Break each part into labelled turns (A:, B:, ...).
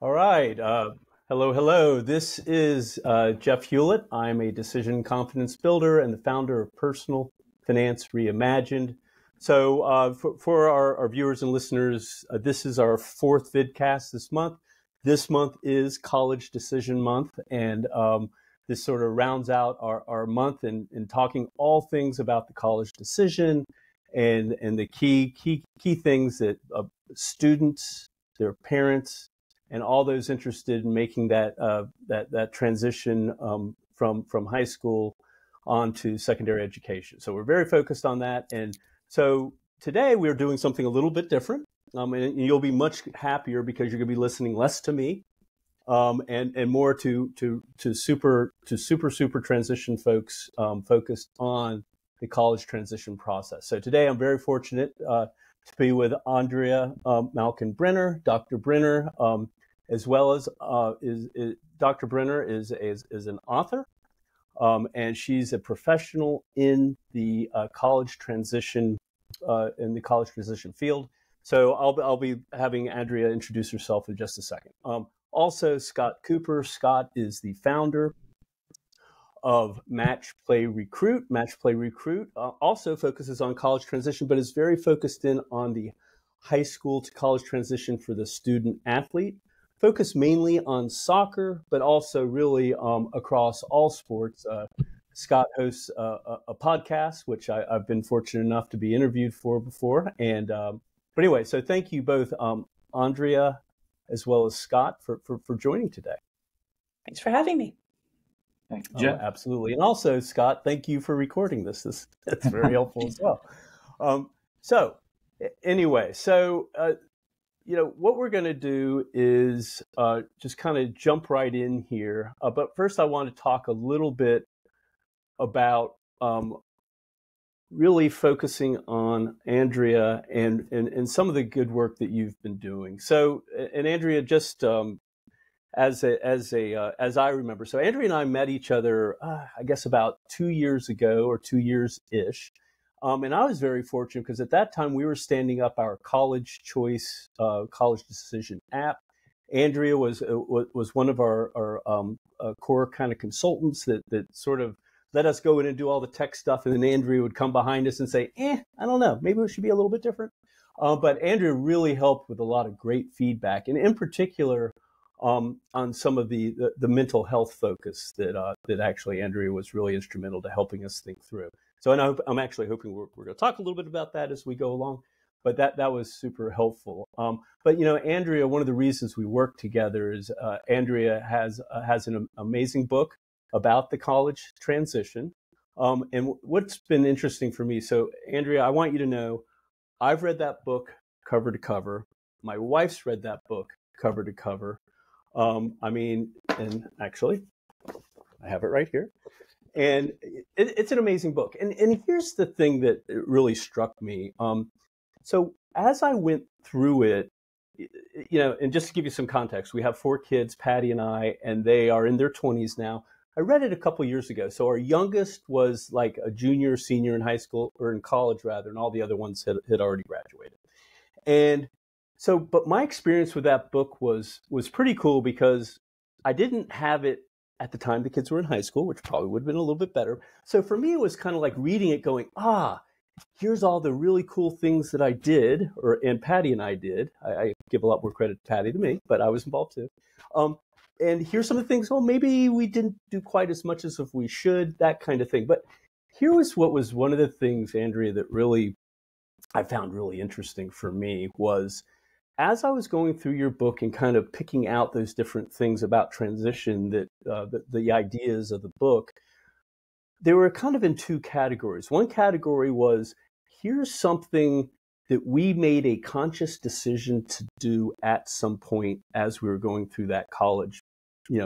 A: All right. Hello, hello. This is Jeff Hewlett. I'm a decision confidence builder and the founder of Personal Finance Reimagined. So, for our viewers and listeners, this is our fourth vidcast this month. This month is College Decision Month, and this sort of rounds out our month in talking all things about the college decision and the key things that students, their parents, and all those interested in making that transition from high school on to secondary education. So we're very focused on that. And so today we're doing something a little bit different. And you'll be much happier because you're going to be listening less to me and more to super transition folks focused on the college transition process. So today I'm very fortunate to be with Andrea Malkin Brenner, Dr. Brenner, as well as Dr. Brenner is an author, and she's a professional in the college transition field. So I'll be having Andrea introduce herself in just a second. Also, Scott Cooper. Scott is the founder of Match Play Recruit. Match Play Recruit also focuses on college transition, but is very focused in on the high school to college transition for the student athlete. Focus mainly on soccer, but also really across all sports. Scott hosts a podcast, which I've been fortunate enough to be interviewed for before. And but anyway, so thank you both, Andrea as well as Scott, for joining today.
B: Thanks for having me.
C: Thank you, Jeff.
A: Absolutely. And also, Scott, thank you for recording this. That's very helpful as well. So anyway, what we're going to do is just kind of jump right in here. But first, I want to talk a little bit about really focusing on Andrea and some of the good work that you've been doing. So, and Andrea, just as I remember, so Andrea and I met each other, I guess about 2 years ago or 2 years-ish. And I was very fortunate because at that time we were standing up our college choice, college decision app. Andrea was one of our core kind of consultants that sort of let us go in and do all the tech stuff. And then Andrea would come behind us and say, I don't know, maybe it should be a little bit different. But Andrea really helped with a lot of great feedback, and in particular on some of the mental health focus that actually Andrea was really instrumental to helping us think through. So I'm actually hoping we're going to talk a little bit about that as we go along, but that was super helpful. But Andrea, one of the reasons we work together is Andrea has an amazing book about the college transition. And what's been interesting for me, so Andrea, I want you to know, I've read that book cover to cover. My wife's read that book cover to cover. And actually, I have it right here. And it's an amazing book. And here's the thing that really struck me. So as I went through it, and just to give you some context, we have 4 kids, Patty and I, and they are in their 20s now. I read it a couple years ago. So our youngest was like a junior, senior in high school, or in college rather, and all the other ones had already graduated. And so, but my experience with that book was pretty cool because I didn't have it at the time the kids were in high school, which probably would have been a little bit better. So for me, it was kind of like reading it going, here's all the really cool things that I did, and Patty and I did. I give a lot more credit to Patty than me, but I was involved too. And here's some of the things, maybe we didn't do quite as much as if we should, that kind of thing. But here was what was one of the things, Andrea, that really I found really interesting for me was, as I was going through your book and kind of picking out those different things about transition, that the ideas of the book, they were kind of in 2 categories. One category was, here's something that we made a conscious decision to do at some point as we were going through that college,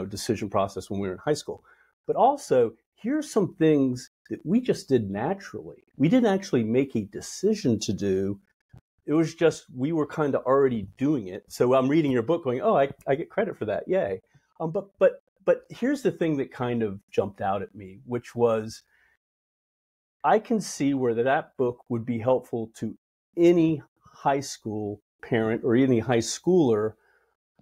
A: decision process when we were in high school. But also, here's some things that we just did naturally. We didn't actually make a decision to do. It was just, we were kind of already doing it. So I'm reading your book going, I get credit for that. Yay. But here's the thing that kind of jumped out at me, which was, I can see where that book would be helpful to any high school parent or any high schooler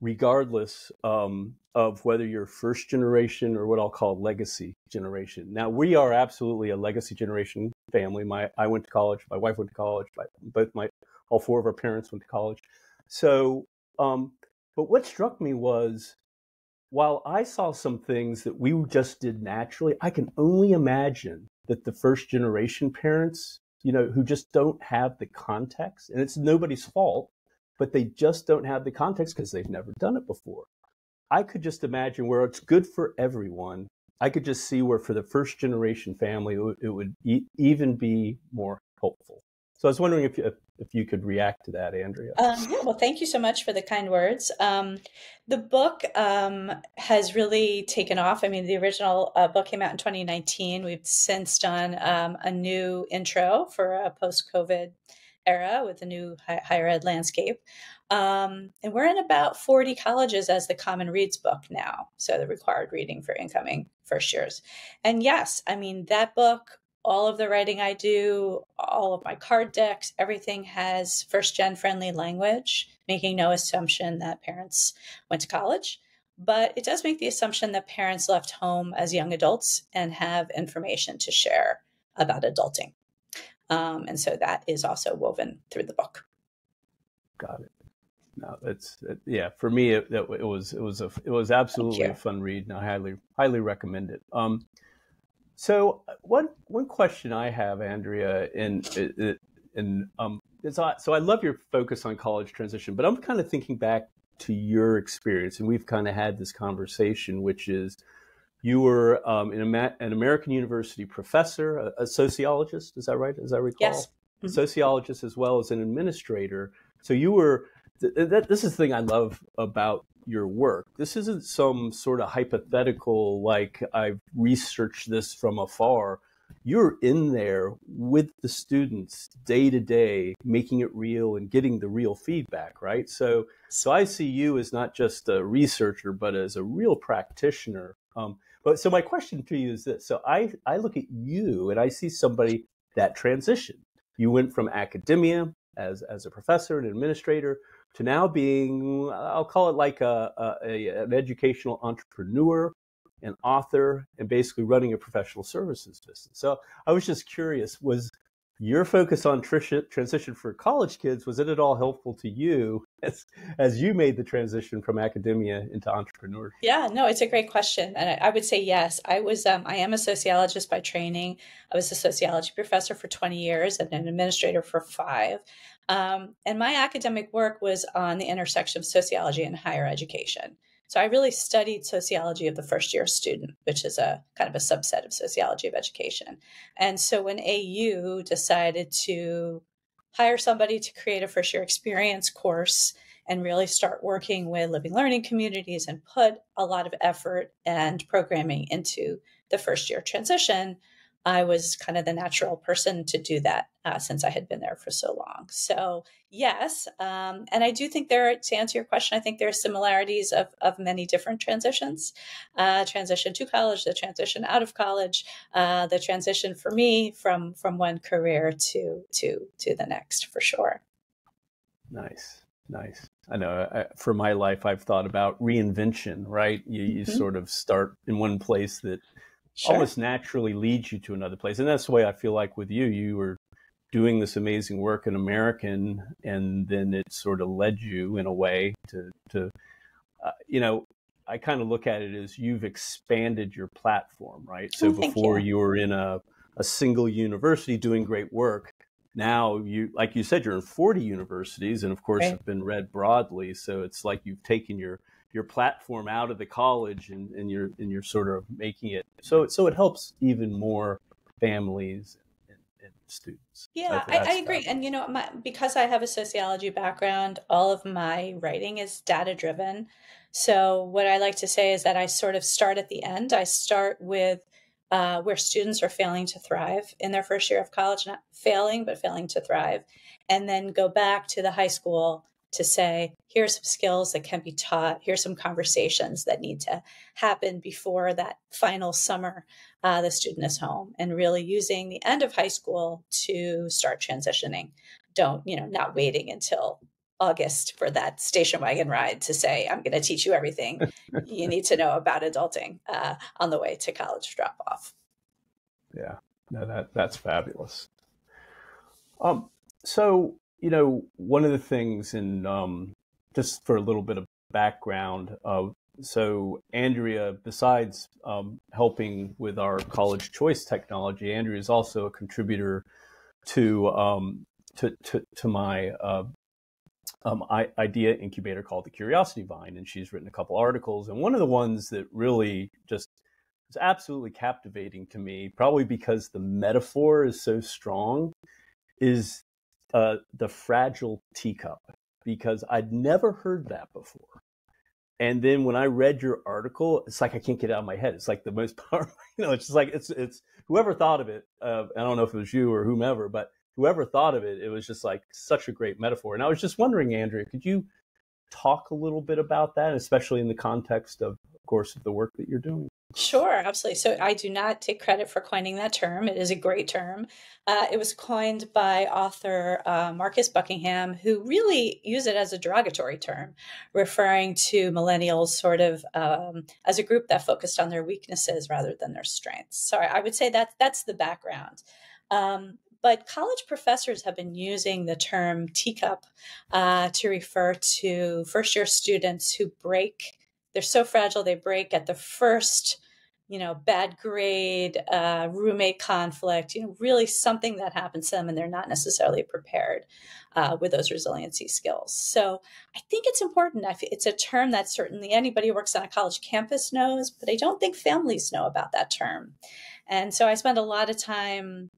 A: regardless of whether you're first generation or what I'll call legacy generation. Now, we are absolutely a legacy generation family. I went to college, my wife went to college, all four of our parents went to college. So, but what struck me was, while I saw some things that we just did naturally, I can only imagine that the first generation parents, who just don't have the context, and it's nobody's fault, but they just don't have the context because they've never done it before. I could just imagine where it's good for everyone. I could just see where for the first generation family, it would even be more helpful. So I was wondering if you could react to that, Andrea.
B: Well, thank you so much for the kind words. The book has really taken off. I mean, the original book came out in 2019. We've since done a new intro for a post-COVID era with a new higher ed landscape. And we're in about 40 colleges as the Common Reads book now. So the required reading for incoming first years. And yes, I mean, that book, all of the writing I do, all of my card decks, everything has first gen friendly language, making no assumption that parents went to college. But it does make the assumption that parents left home as young adults and have information to share about adulting. And so that is also woven through the book.
A: Got it. No, yeah. For me, it was absolutely a fun read, and I highly recommend it. So one question I have, Andrea, so I love your focus on college transition, but I'm kind of thinking back to your experience, and we've kind of had this conversation, which is you were an American University professor, a sociologist. Is that right? As I recall,
B: yes.
A: Mm-hmm. A sociologist as well as an administrator. So you were. This is the thing I love about your work. This isn't some sort of hypothetical, like I've researched this from afar. You're in there with the students day to day, making it real and getting the real feedback, right? So I see you as not just a researcher, but as a real practitioner. But so my question to you is this. So I look at you and I see somebody that transitioned. You went from academia as a professor and administrator to now being, I'll call it like an educational entrepreneur, an author, and basically running a professional services business. So I was just curious, was your focus on transition for college kids, was it at all helpful to you as you made the transition from academia into entrepreneurship?
B: Yeah, no, it's a great question. And I would say yes. I am a sociologist by training. I was a sociology professor for 20 years and an administrator for 5. And my academic work was on the intersection of sociology and higher education. So I really studied sociology of the first year student, which is a kind of a subset of sociology of education. And so when AU decided to hire somebody to create a first year experience course and really start working with living learning communities and put a lot of effort and programming into the first year transition, I was kind of the natural person to do that since I had been there for so long. So yes, and I do think to answer your question, I think there are similarities of many different transitions. Transition to college, the transition out of college, the transition for me from one career to the next, for sure.
A: Nice. I know for my life, I've thought about reinvention, right? You sort of start in one place that almost naturally leads you to another place. And that's the way I feel like with you were doing this amazing work in American, and then it sort of led you in a way to I kind of look at it as you've expanded your platform, right? So before you were in a single university doing great work. Now you, like you said, you're in 40 universities and of course have been read broadly. So it's like you've taken your platform out of the college and you're sort of making it so it helps even more families and students.
B: Yeah, I agree. And because I have a sociology background, all of my writing is data driven. So what I like to say is that I sort of start at the end. I start with where students are failing to thrive in their first year of college, not failing, but failing to thrive, and then go back to the high school to say, here's some skills that can be taught. Here's some conversations that need to happen before that final summer the student is home, and really using the end of high school to start transitioning. Not waiting until August for that station wagon ride to say, I'm going to teach you everything you need to know about adulting on the way to college drop off.
A: Yeah, no, that's fabulous. So, one of the things just for a little bit of background, so Andrea, besides helping with our college choice technology, Andrea is also a contributor to my idea incubator called the Curiosity Vine, and she's written a couple articles. And one of the ones that really just was absolutely captivating to me, probably because the metaphor is so strong, is the fragile teacup, because I'd never heard that before. And then when I read your article, it's like I can't get it out of my head. It's like the most powerful, it's just like it's whoever thought of it. I don't know if it was you or whomever, but whoever thought of it, it was just like such a great metaphor. And I was just wondering, Andrea, could you talk a little bit about that, especially in the context of course, of the work that you're doing?
B: Sure, absolutely. So I do not take credit for coining that term. It is a great term. It was coined by author Marcus Buckingham, who really used it as a derogatory term, referring to millennials sort of as a group that focused on their weaknesses rather than their strengths. So I would say that's the background. But college professors have been using the term teacup to refer to first-year students who break. They're so fragile, they break at the first, bad grade, roommate conflict, really something that happens to them and they're not necessarily prepared with those resiliency skills. So I think it's important. It's a term that certainly anybody who works on a college campus knows, but I don't think families know about that term. And so I spend a lot of time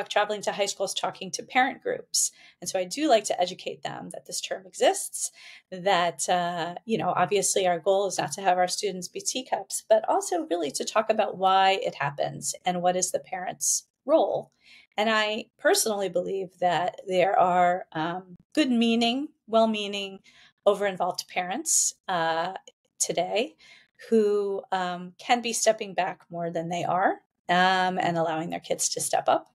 B: traveling to high schools, talking to parent groups. And so I do like to educate them that this term exists, that, obviously our goal is not to have our students be teacups, but also really to talk about why it happens and what is the parent's role. And I personally believe that there are well-meaning, over-involved parents today who can be stepping back more than they are and allowing their kids to step up.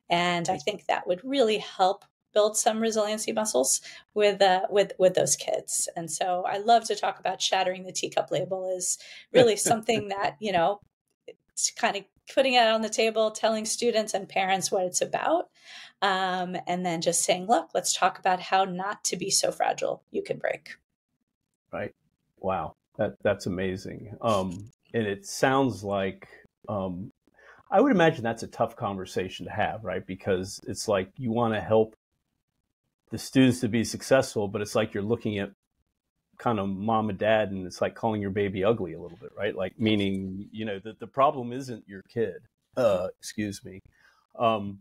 B: And I think that would really help build some resiliency muscles with those kids. And so I love to talk about shattering the teacup label is really something that, it's kind of putting it on the table, telling students and parents what it's about. And then just saying, look, let's talk about how not to be so fragile you can break.
A: Right. Wow. That's amazing. And it sounds like, I would imagine that's a tough conversation to have, right? Because it's like you want to help the students to be successful, but it's like you're looking at kind of mom and dad and it's like calling your baby ugly a little bit, right? Like meaning, that the problem isn't your kid, excuse me.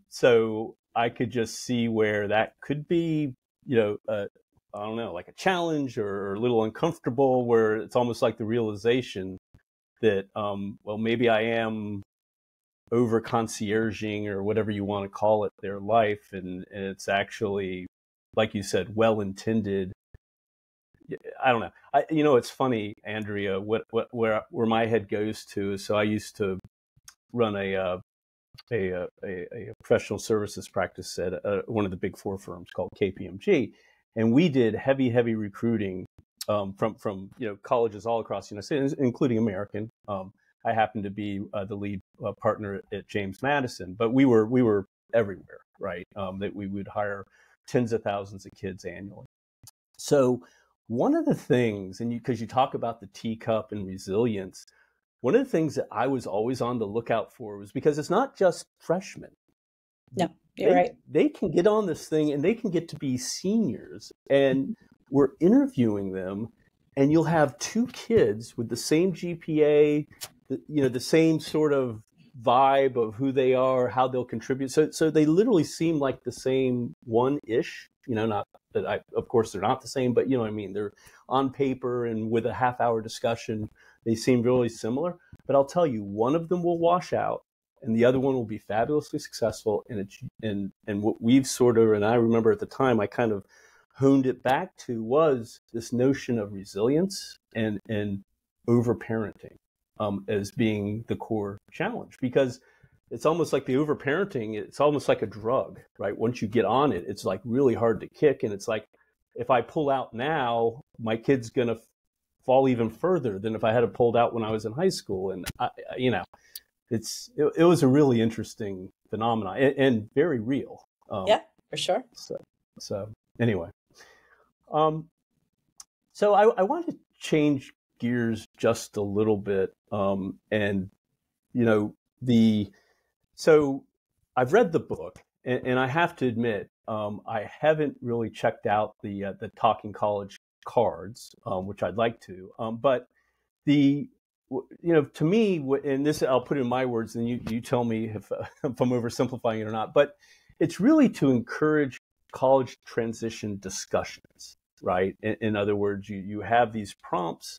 A: So I could just see where that could be, I don't know, like a challenge or a little uncomfortable, where it's almost like the realization that, maybe I am over concierging or whatever you want to call it, their life. And it's actually, like you said, well-intended. I don't know. It's funny, Andrea, where my head goes to. So I used to run a professional services practice at one of the big four firms called KPMG. And we did heavy recruiting from colleges all across the United States, including American. I happened to be the lead partner at James Madison, but we were everywhere, right? That we would hire tens of thousands of kids annually. So one of the things, and because you talk about the teacup and resilience, one of the things that I was always on the lookout for was because it's not just freshmen.
B: No, you're right.
A: They can get on this thing and they can get to be seniors, and we're interviewing them, and you'll have two kids with the same GPA, the same sort of vibe of who they are, how they'll contribute. So they literally seem like the same one-ish, not that of course they're not the same, but you know what I mean? They're on paper and with a half-hour discussion, they seem really similar. But I'll tell you, one of them will wash out and the other one will be fabulously successful. And what we've sort of, and I remember at the time, I kind of honed it back to was this notion of resilience and over-parenting. As being the core challenge, because it's almost like the overparenting, it's almost like a drug, right? Once you get on it, it's like really hard to kick. And it's like, if I pull out now, my kid's going to fall even further than if I had it pulled out when I was in high school. And it was a really interesting phenomenon and very real.
B: Yeah, for sure.
A: So anyway, so I want to change gears just a little bit, and so I've read the book, and I have to admit, I haven't really checked out the Talking College cards, which I'd like to. But to me, and this I'll put in my words, and you tell me if I'm oversimplifying it or not. But it's really to encourage college transition discussions, right? In other words, you have these prompts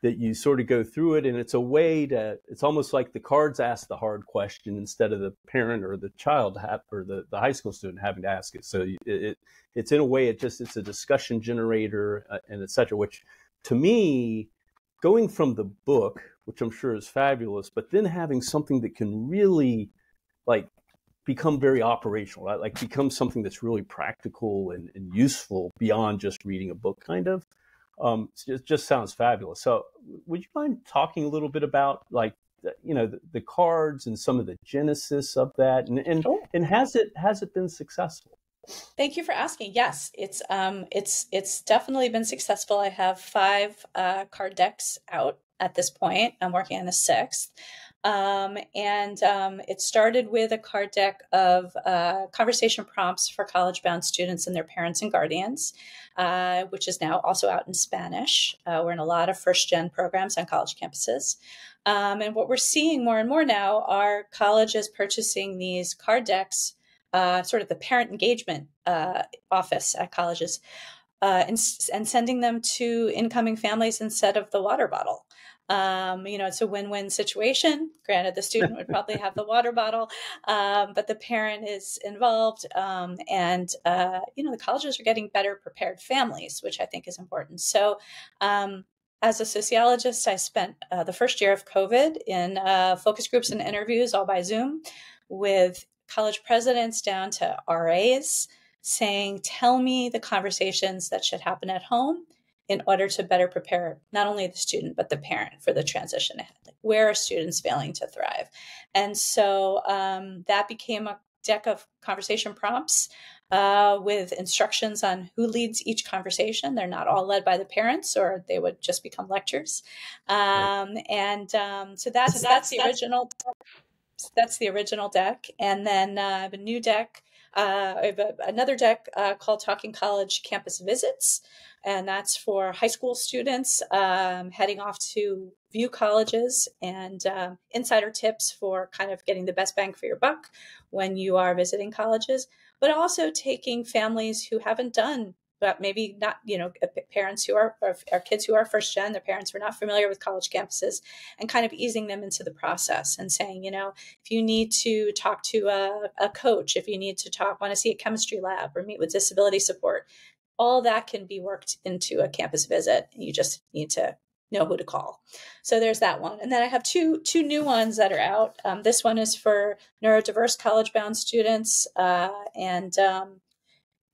A: that you sort of go through it, and it's a way it's almost like the cards ask the hard question instead of the parent or the child or the high school student having to ask it. So it's in a way, it's a discussion generator, and et cetera, which to me, going from the book, which I'm sure is fabulous, but then having something that can really become very operational, right? Like become something that's really practical and useful beyond just reading a book, kind of. It just sounds fabulous. So would you mind talking a little bit about the cards and some of the genesis of that, and
B: Sure.
A: And has it been successful?
B: Thank you for asking. Yes, it's definitely been successful. I have 5 card decks out at this point. I'm working on the 6th. It started with a card deck of conversation prompts for college-bound students and their parents and guardians, which is now also out in Spanish. We're in a lot of first-gen programs on college campuses. And what we're seeing more and more now are colleges purchasing these card decks, sort of the parent engagement office at colleges, and sending them to incoming families instead of the water bottle. It's a win-win situation. Granted, the student would probably have the water bottle, but the parent is involved. The colleges are getting better prepared families, which I think is important. So, as a sociologist, I spent the first year of COVID in focus groups and interviews, all by Zoom, with college presidents down to RAs, saying, tell me the conversations that should happen at home in order to better prepare not only the student, but the parent for the transition ahead. Like, where are students failing to thrive? And so that became a deck of conversation prompts with instructions on who leads each conversation. They're not all led by the parents, or they would just become lectures. So that's the original. That's the original deck. And then I have a new deck. I have another deck called Talking College Campus Visits. And that's for high school students heading off to view colleges, and insider tips for kind of getting the best bang for your buck when you are visiting colleges, but also taking families who haven't done, but maybe not, parents who are kids who are first gen, their parents were not familiar with college campuses, and kind of easing them into the process and saying, if you need to talk to a coach, if you need to want to see a chemistry lab or meet with disability support, all that can be worked into a campus visit. You just need to know who to call. So there's that one. And then I have two new ones that are out. This one is for neurodiverse college-bound students and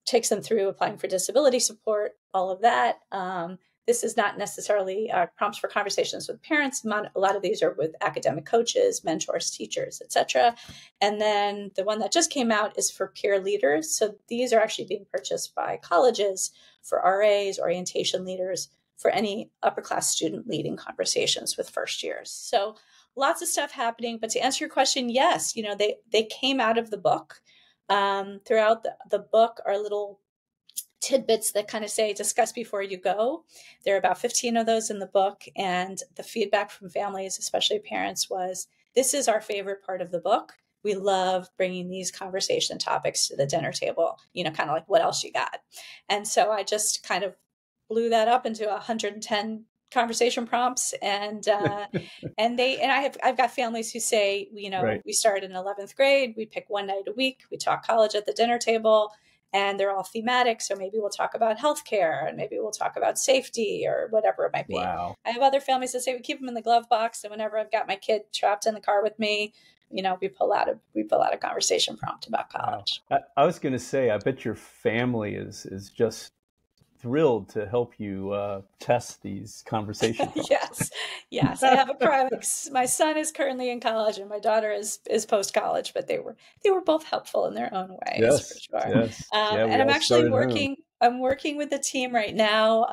B: takes them through applying for disability support, all of that. This is not necessarily prompts for conversations with parents. A lot of these are with academic coaches, mentors, teachers, etc. And then the one that just came out is for peer leaders. So these are actually being purchased by colleges for RAs, orientation leaders, for any upper class student leading conversations with first years. So lots of stuff happening. But to answer your question, yes, they came out of the book. Throughout the book are little tidbits that kind of say, discuss before you go. There are about 15 of those in the book. And the feedback from families, especially parents, was, this is our favorite part of the book. We love bringing these conversation topics to the dinner table, kind of like, what else you got? And so I just kind of blew that up into 110 conversation prompts. And I've got families who say,
A: Right.
B: We started in 11th grade, we pick one night a week, we talk college at the dinner table, and they're all thematic. So maybe we'll talk about healthcare, and maybe we'll talk about safety, or whatever it might be.
A: Wow.
B: I have other families that say we keep them in the glove box, and whenever I've got my kid trapped in the car with me, we pull out a conversation prompt about college.
A: Wow. I was going to say, I bet your family is just thrilled to help you test these conversation problems.
B: Yes. I have a private. My son is currently in college, and my daughter is post college. But they were both helpful in their own ways, for sure.
A: Yes. Yeah,
B: and I'm actually working. I'm working with a team right now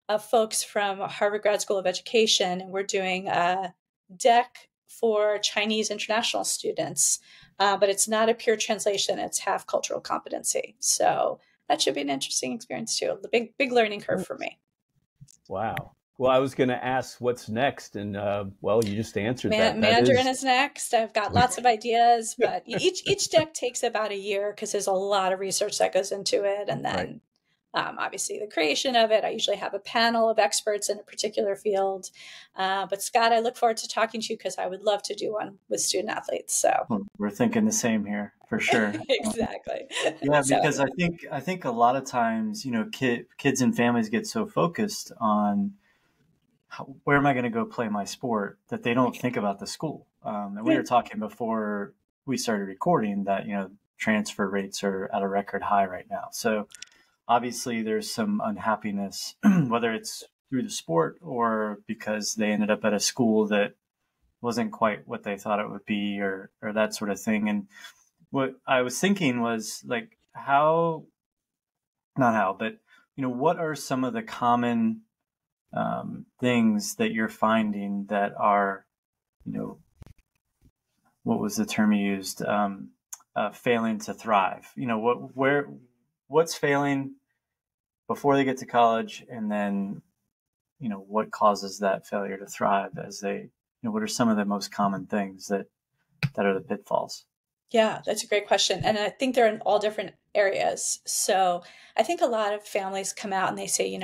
B: of folks from Harvard Grad School of Education, and we're doing a deck for Chinese international students. But it's not a pure translation; it's half cultural competency. So that should be an interesting experience too. The big learning curve for me.
A: Wow. Well, I was going to ask what's next, and well, you just answered that.
B: Mandarin is next. I've got lots of ideas, but each deck takes about a year because there's a lot of research that goes into it, and then obviously the creation of it. I usually have a panel of experts in a particular field. But Scott, I look forward to talking to you because I would love to do one with student athletes. So
C: we're thinking the same here for sure.
B: Exactly.
C: Yeah, because I think a lot of times, kids and families get so focused on where am I going to go play my sport that they don't think about the school. And we were talking before we started recording that, transfer rates are at a record high right now. So obviously there's some unhappiness, whether it's through the sport or because they ended up at a school that wasn't quite what they thought it would be or that sort of thing. And what I was thinking was like, what are some of the common things that you're finding that are, what was the term you used? Failing to thrive. What's failing before they get to college, and then, what causes that failure to thrive as they, what are some of the most common things that are the pitfalls?
B: Yeah, that's a great question. And I think they're in all different areas. So I think a lot of families come out and they say,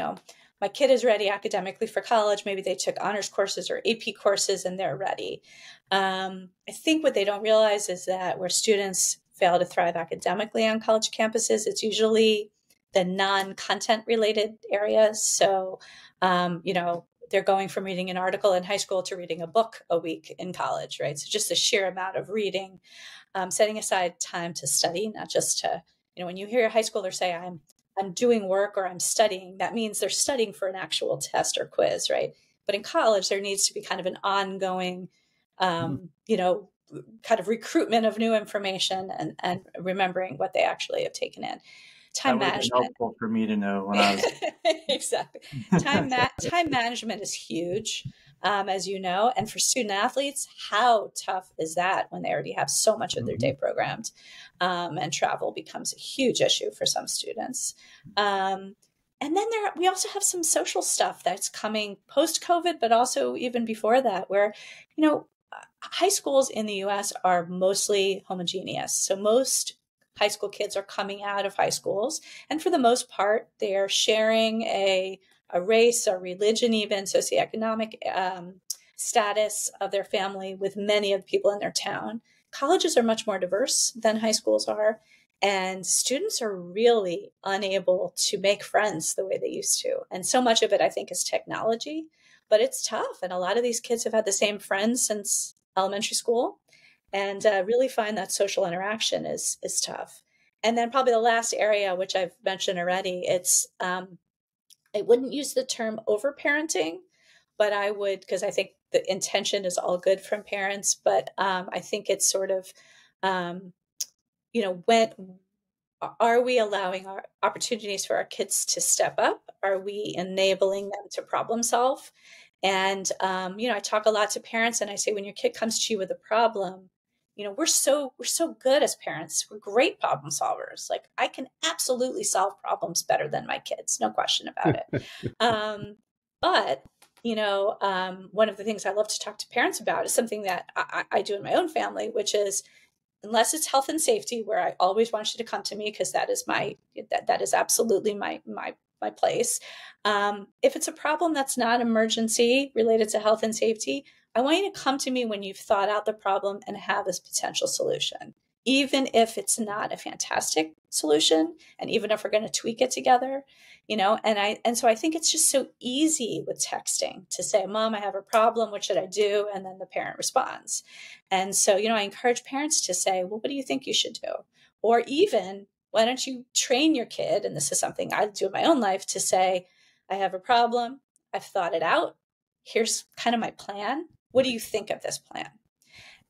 B: my kid is ready academically for college. Maybe they took honors courses or AP courses and they're ready. I think what they don't realize is that where students fail to thrive academically on college campuses, it's usually the non-content related areas. So, they're going from reading an article in high school to reading a book a week in college, right? So just the sheer amount of reading, setting aside time to study, not just to, when you hear a high schooler say, I'm doing work or I'm studying, that means they're studying for an actual test or quiz, right? But in college, there needs to be kind of an ongoing, kind of recruitment of new information and remembering what they actually have taken in. Time management.
C: Helpful for me to know when I was
B: exactly. Time management is huge, as you know, and for student athletes, how tough is that when they already have so much of their day programmed, and travel becomes a huge issue for some students. And then we also have some social stuff that's coming post-COVID, but also even before that, where high schools in the U.S. are mostly homogeneous. So most high school kids are coming out of high schools, and for the most part, they are sharing a race or religion, even socioeconomic status of their family with many of the people in their town. Colleges are much more diverse than high schools are, and students are really unable to make friends the way they used to. And so much of it, I think, is technology, but it's tough. And a lot of these kids have had the same friends since elementary school, and really find that social interaction is tough. And then probably the last area, which I've mentioned already, it's I wouldn't use the term overparenting, but I would, because I think the intention is all good from parents, but I think it's sort of, when are we allowing our opportunities for our kids to step up? Are we enabling them to problem solve? And, I talk a lot to parents and I say, when your kid comes to you with a problem, we're so good as parents. We're great problem solvers. Like I can absolutely solve problems better than my kids. No question about it. But, one of the things I love to talk to parents about is something that I do in my own family, which is, unless it's health and safety, where I always want you to come to me because that is that is absolutely my place. If it's a problem that's not emergency related to health and safety, I want you to come to me when you've thought out the problem and have this potential solution, even if it's not a fantastic solution, and even if we're going to tweak it together, and so I think it's just so easy with texting to say, Mom, I have a problem. What should I do? And then the parent responds. And so, I encourage parents to say, well, what do you think you should do? Or even why don't you train your kid? And this is something I do in my own life, to say, I have a problem. I've thought it out. Here's kind of my plan. What do you think of this plan?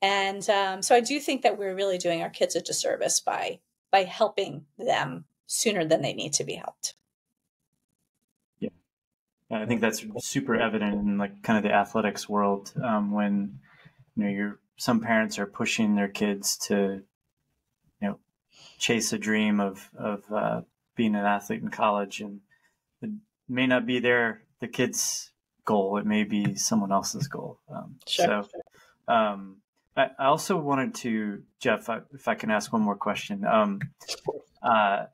B: And so I do think that we're really doing our kids a disservice by helping them sooner than they need to be helped.
C: Yeah, I think that's super evident in like kind of the athletics world, when some parents are pushing their kids to chase a dream of being an athlete in college, and it may not be the kid's goal. It may be someone else's goal.
B: Sure.
C: So I also wanted to, Jeff, if I can ask one more question. I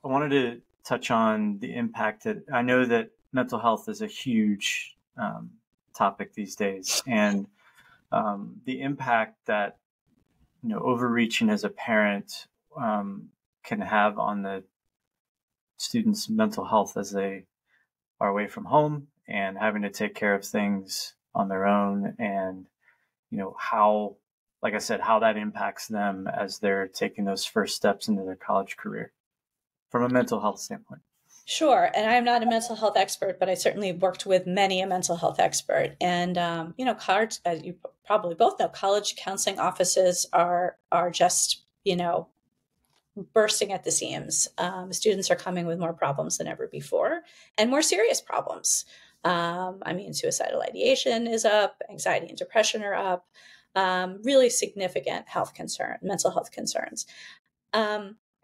C: wanted to touch on the impact that I know that mental health is a huge topic these days, and the impact that overreaching as a parent can have on the students' mental health as they are away from home and having to take care of things on their own, and how, like I said, how that impacts them as they're taking those first steps into their college career from a mental health standpoint.
B: Sure. And I'm not a mental health expert, but I certainly worked with many a mental health expert. And, college, as you probably both know, college counseling offices are just, bursting at the seams. Students are coming with more problems than ever before, and more serious problems. Suicidal ideation is up, anxiety and depression are up, really significant mental health concerns.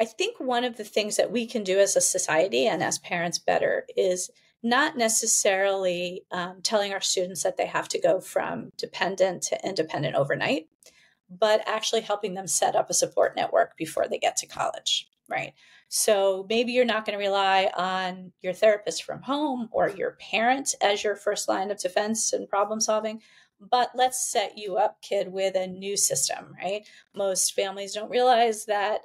B: I think one of the things that we can do as a society and as parents better is not necessarily telling our students that they have to go from dependent to independent overnight, but actually helping them set up a support network before they get to college, right? So maybe you're not going to rely on your therapist from home or your parent as your first line of defense and problem solving, but let's set you up, kid, with a new system, right? Most families don't realize that,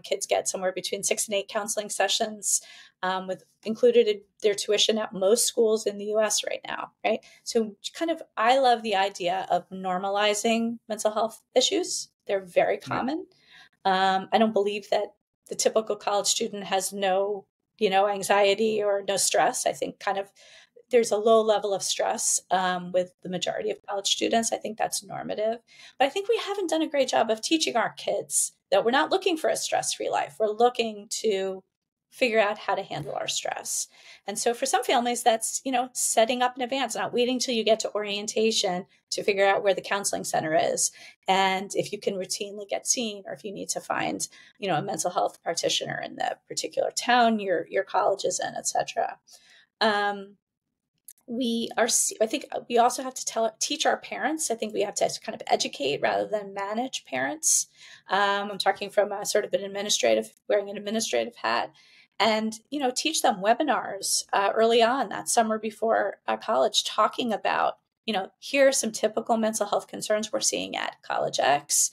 B: kids get somewhere between 6 and 8 counseling sessions with included in their tuition at most schools in the US right now, right? So I love the idea of normalizing mental health issues. They're very common. I don't believe that the typical college student has no, anxiety or no stress. I think there's a low level of stress with the majority of college students. I think that's normative. But I think we haven't done a great job of teaching our kids that we're not looking for a stress-free life. We're looking to figure out how to handle our stress. And so for some families, that's, setting up in advance, not waiting till you get to orientation to figure out where the counseling center is. And if you can routinely get seen, or if you need to find, a mental health practitioner in the particular town your college is in, et cetera. I think we also have to teach our parents. I think we have to kind of educate rather than manage parents. I'm talking from a sort of wearing an administrative hat, and, teach them webinars early on that summer before college, talking about, here are some typical mental health concerns we're seeing at College X.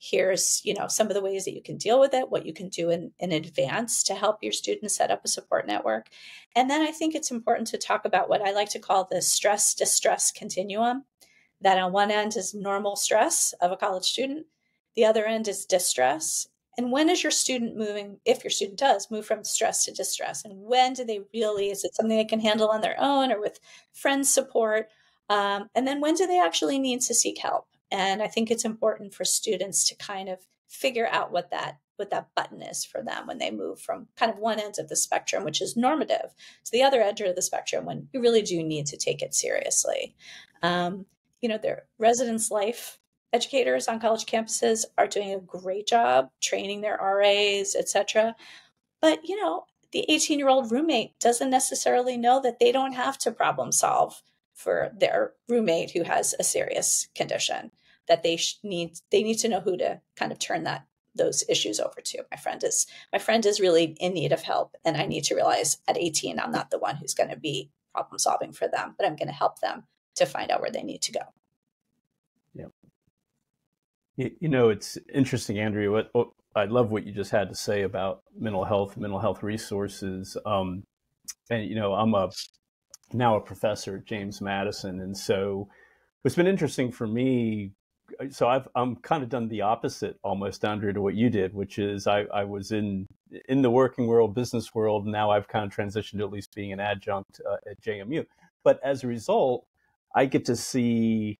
B: Here's, some of the ways that you can deal with it, what you can do in advance to help your students set up a support network. And then I think it's important to talk about what I like to call the stress-distress continuum, that on one end is normal stress of a college student. The other end is distress. And when is your student moving, if your student does move from stress to distress? And when do they is it something they can handle on their own or with friends' support? And then when do they actually need to seek help? And I think it's important for students to kind of figure out what that button is for them when they move from kind of one end of the spectrum, which is normative, to the other end of the spectrum when you really do need to take it seriously. Their residence life educators on college campuses are doing a great job training their RAs, et cetera. But, the 18-year-old roommate doesn't necessarily know that they don't have to problem solve for their roommate who has a serious condition, that they need to know who to kind of turn those issues over to. My friend is really in need of help, and I need to realize at 18 I'm not the one who's going to be problem solving for them, but I'm going to help them to find out where they need to go.
A: Yeah. It's interesting, Andrea. I love what you just had to say about mental health resources. And I'm now a professor at James Madison, and so what's been interesting for me. So I'm kind of done the opposite almost, Andrea, to what you did, which is I was in in the working world, business world. Now I've kind of transitioned to at least being an adjunct at JMU. But as a result, I get to see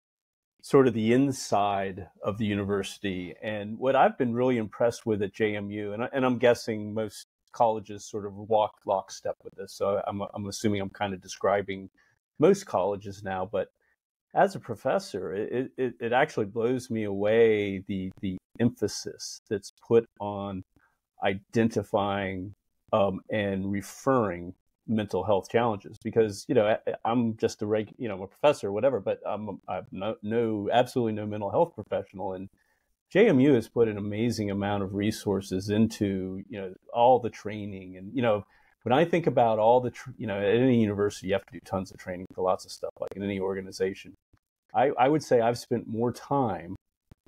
A: sort of the inside of the university. And what I've been really impressed with at JMU, and I'm guessing most colleges sort of walk lockstep with this. So I'm assuming I'm kind of describing most colleges now, but as a professor, it actually blows me away the emphasis that's put on identifying and referring mental health challenges, because I'm just I'm a professor, whatever, but I'm absolutely no mental health professional, and JMU has put an amazing amount of resources into all the training, and when I think about all the at any university you have to do tons of training for lots of stuff, like in any organization. I would say I've spent more time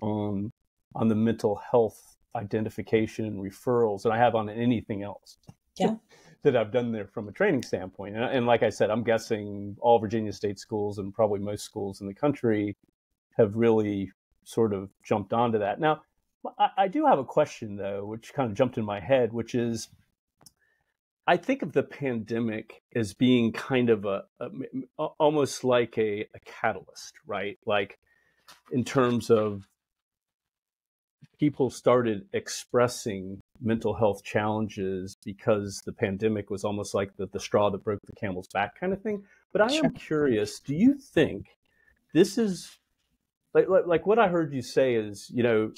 A: on the mental health identification and referrals than I have on anything else.
B: Yeah.
A: That I've done there from a training standpoint. And like I said, I'm guessing all Virginia State schools and probably most schools in the country have really sort of jumped onto that. Now, I do have a question, though, which kind of jumped in my head, which is, I think of the pandemic as being kind of almost like a catalyst, right? Like in terms of people started expressing mental health challenges because the pandemic was almost like the straw that broke the camel's back kind of thing. But I am curious, do you think this is like what I heard you say is,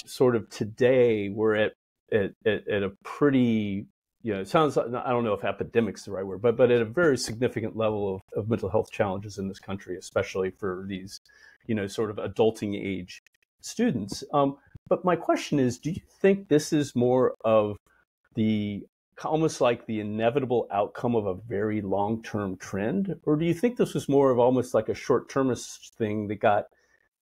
A: sort of today we're at a pretty, it sounds like, I don't know if epidemic's the right word, but at a very significant level of mental health challenges in this country, especially for these, sort of adulting age students. But my question is, do you think this is more of almost like the inevitable outcome of a very long-term trend? Or do you think this was more of almost like a short-termist thing that got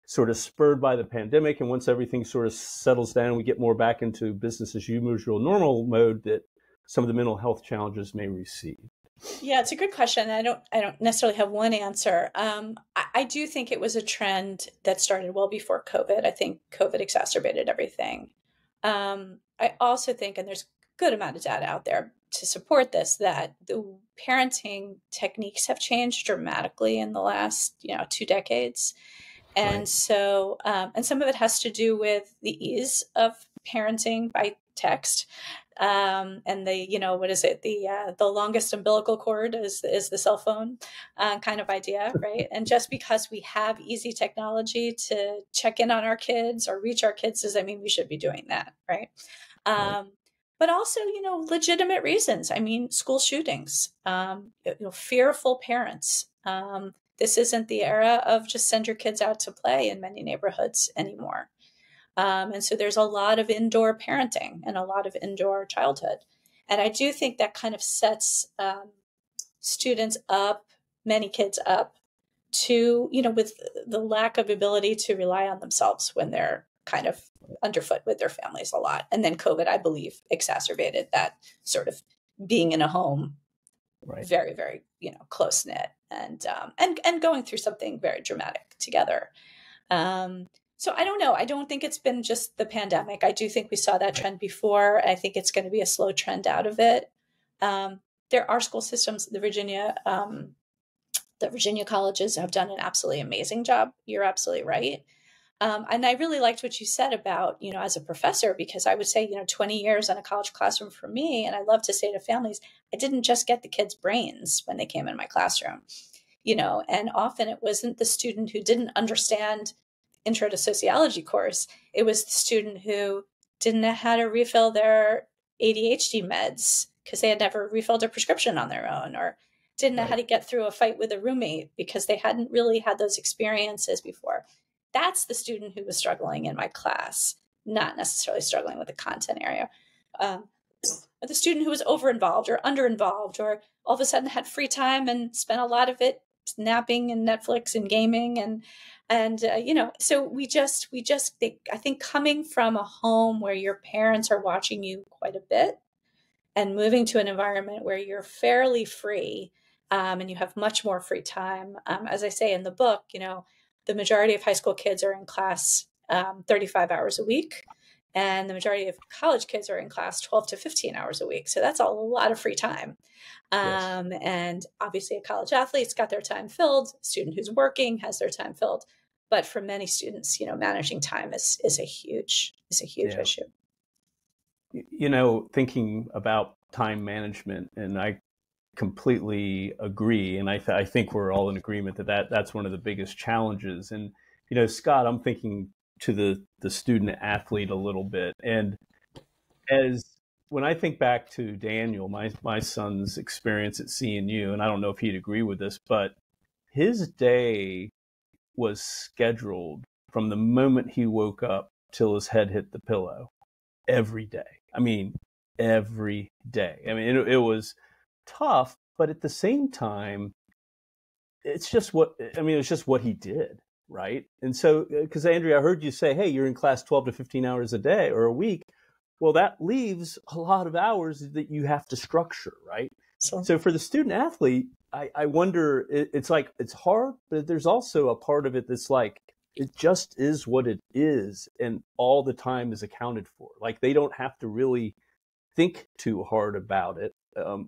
A: sort of spurred by the pandemic, and once everything sort of settles down, we get more back into business as usual, normal mode, that some of the mental health challenges may recede?
B: Yeah, it's a good question. I don't necessarily have one answer. I do think it was a trend that started well before COVID. I think COVID exacerbated everything. I also think, and there's a good amount of data out there to support this, that the parenting techniques have changed dramatically in the last 2 decades. And
A: Right.
B: so, and some of it has to do with the ease of parenting by text. And what is it? The longest umbilical cord is the cell phone kind of idea, right? And just because we have easy technology to check in on our kids or reach our kids doesn't mean we should be doing that, right?
A: Right.
B: But also, legitimate reasons. I mean, school shootings, fearful parents. This isn't the era of just send your kids out to play in many neighborhoods anymore. And so there's a lot of indoor parenting and a lot of indoor childhood. And I do think that kind of sets students up, many kids up to, with the lack of ability to rely on themselves when they're kind of underfoot with their families a lot. And then COVID, I believe, exacerbated that sort of being in a home,
A: Right.
B: very, very, close knit and going through something very dramatic together. So I don't know. I don't think it's been just the pandemic. I do think we saw that trend before. I think it's going to be a slow trend out of it. There are school systems, the Virginia colleges have done an absolutely amazing job. You're absolutely right. And I really liked what you said about, as a professor, because I would say, 20 years in a college classroom for me, and I love to say to families, I didn't just get the kids' brains when they came in my classroom, and often it wasn't the student who didn't understand intro to sociology course. It was the student who didn't know how to refill their ADHD meds because they had never refilled a prescription on their own, or didn't know how to get through a fight with a roommate because they hadn't really had those experiences before. That's the student who was struggling in my class, not necessarily struggling with the content area. Or the student who was over-involved or under-involved, or all of a sudden had free time and spent a lot of it napping and Netflix and gaming. So we just think, I think coming from a home where your parents are watching you quite a bit and moving to an environment where you're fairly free, and you have much more free time. As I say in the book, the majority of high school kids are in class 35 hours a week. And the majority of college kids are in class 12 to 15 hours a week. So that's a lot of free time.
A: Yes.
B: And obviously a college athlete's got their time filled. A student who's working has their time filled. But for many students, managing time is a huge
A: Yeah.
B: issue.
A: Thinking about time management, and I completely agree. And I think we're all in agreement that's one of the biggest challenges. And, Scott, I'm thinking to the student athlete a little bit. And when I think back to Daniel, my son's experience at CNU, and I don't know if he'd agree with this, but his day was scheduled from the moment he woke up till his head hit the pillow every day. I mean, every day. I mean, it was tough, but at the same time, it's just what he did, right? And so, because Andrea, I heard you say, hey, you're in class 12 to 15 hours a day or a week. Well, that leaves a lot of hours that you have to structure, right? So for the student athlete, I wonder, it's like, it's hard, but there's also a part of it that's like, it just is what it is. And all the time is accounted for. Like, they don't have to really think too hard about it,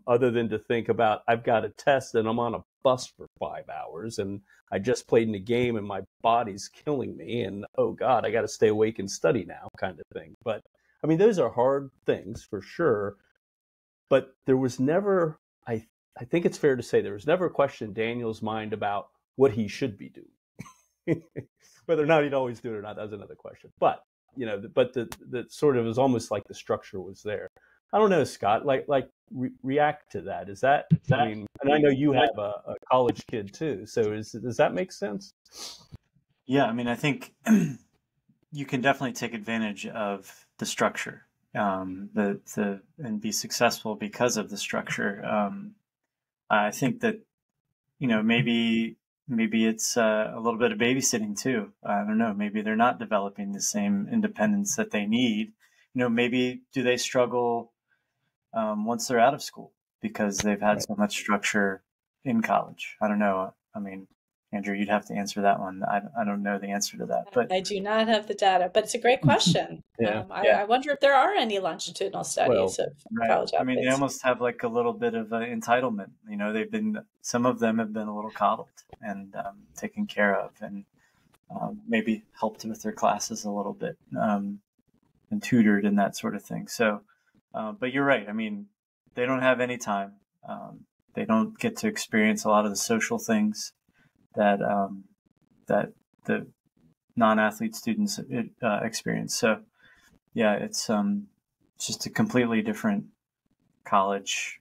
A: other than to think about, I've got a test and I'm on a bus for 5 hours and I just played in a game and my body's killing me. And, oh God, I got to stay awake and study now, kind of thing. But I mean, those are hard things for sure. But there was never, I think it's fair to say, there was never a question in Daniel's mind about what he should be doing. Whether or not he'd always do it or not, that's another question. But, the sort of, it was almost like the structure was there. I don't know, Scott, react to that. Is that, I mean, and I know you have a college kid too. So does that make sense?
C: Yeah. I mean, I think you can definitely take advantage of the structure, and be successful because of the structure. I think that, maybe it's a little bit of babysitting too. I don't know. Maybe they're not developing the same independence that they need. Maybe do they struggle once they're out of school because they've had so much structure in college? I don't know. I mean, Andrew, you'd have to answer that one. I don't know the answer to that, but
B: I do not have the data, but it's a great question. I wonder if there are any longitudinal studies of college athletes.
C: I mean, they almost have like a little bit of entitlement. Some of them have been a little coddled and taken care of, and maybe helped with their classes a little bit, and tutored and that sort of thing. So, but you're right. I mean, they don't have any time. They don't get to experience a lot of the social things that the non-athlete students experience. So, yeah, it's just a completely different college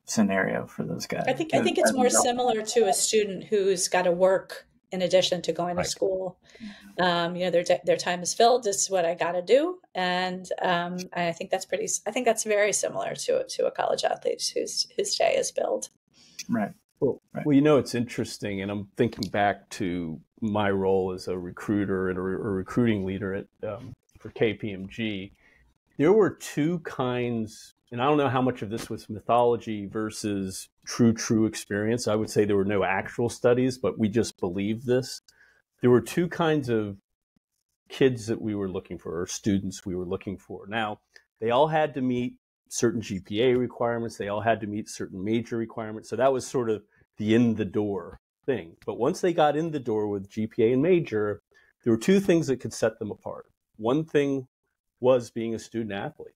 C: scenario for those guys.
B: I think it's more similar to a student who's got to work in addition to going to school. Their time is filled. This is what I got to do, and I think that's very similar to a college athlete whose day is filled.
C: Right.
A: Well, it's interesting, and I'm thinking back to my role as a recruiter and a recruiting leader for KPMG. There were two kinds, and I don't know how much of this was mythology versus true experience. I would say there were no actual studies, but we just believed this. There were two kinds of kids that we were looking for, or students we were looking for. Now, they all had to meet certain GPA requirements. They all had to meet certain major requirements. So that was sort of the in the door thing. But once they got in the door with GPA and major, there were two things that could set them apart. One thing was being a student athlete,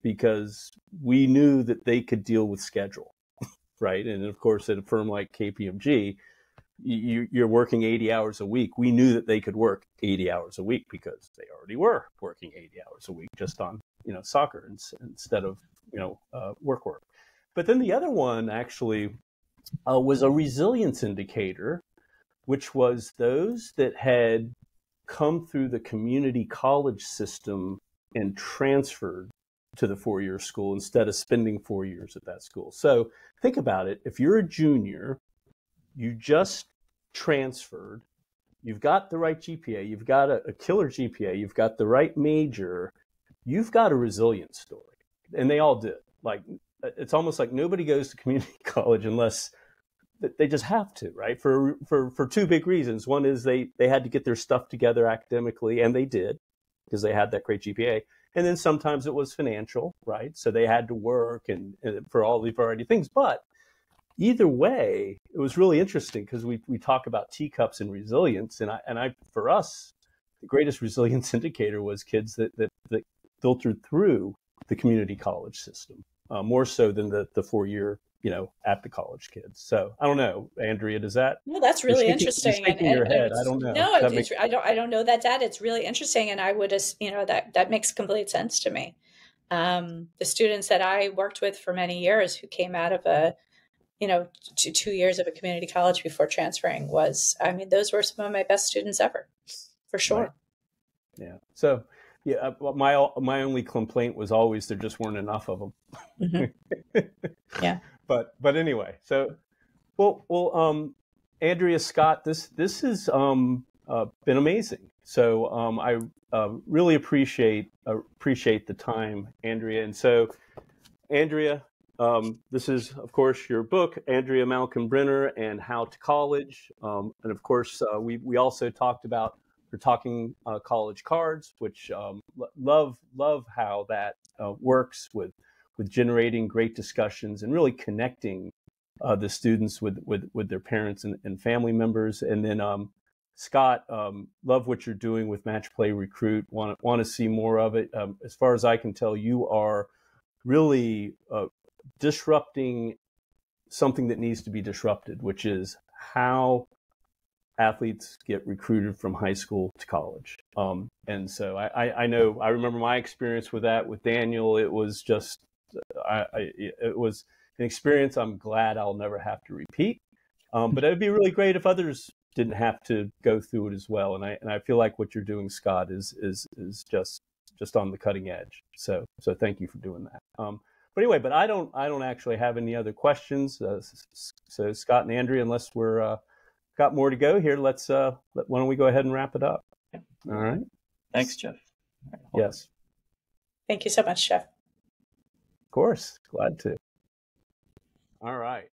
A: because we knew that they could deal with schedule, right? And of course, at a firm like KPMG, you're working 80 hours a week. We knew that they could work 80 hours a week because they already were working 80 hours a week just on, soccer instead of, work. But then the other one actually was a resilience indicator, which was those that had come through the community college system and transferred to the four-year school instead of spending 4 years at that school. So think about it. If you're a junior, you just transferred, you've got the right GPA, you've got a killer GPA, you've got the right major, you've got a resilient story. And they all did. Like, it's almost like nobody goes to community college unless they just have to, right? For two big reasons. One is they had to get their stuff together academically, and they did. because they had that great GPA. And then sometimes it was financial, right? So they had to work and for all the variety of things. But either way, it was really interesting because we talk about teacups and resilience. And I for us, the greatest resilience indicator was kids that filtered through the community college system, more so than the 4-year, at the college kids. So I don't know, Andrea, does that?
B: No, that's really interesting.
A: You're shaking your head. I don't know.
B: No, I don't know that data. It's really interesting, and I would, that makes complete sense to me. The students that I worked with for many years who came out of 2 years of a community college before transferring those were some of my best students ever, for sure.
A: Right. Yeah. So, yeah, my only complaint was always there just weren't enough of them.
B: Mm-hmm. Yeah.
A: But anyway, so well, Andrea, Scott, this has been amazing. So I really appreciate the time, Andrea. And so, Andrea, this is, of course, your book, Andrea Malkin Brenner and How to College. And of course, we also we're talking college cards, which love how that works with generating great discussions and really connecting the students with their parents and family members. And then Scott, love what you're doing with Match Play Recruit. Want to see more of it. As far as I can tell, you are really disrupting something that needs to be disrupted, which is how athletes get recruited from high school to college. And so I know, I remember my experience with that with Daniel. It was just, it was an experience I'm glad I'll never have to repeat. But it'd be really great if others didn't have to go through it as well. And I feel like what you're doing, Scott, is just on the cutting edge. So thank you for doing that. But anyway, I don't actually have any other questions. So Scott and Andrea, unless we're got more to go here, why don't we go ahead and wrap it up? All right.
C: Thanks, Jeff.
A: Yes.
B: Thank you so much, Jeff.
A: Of course. Glad to. All right.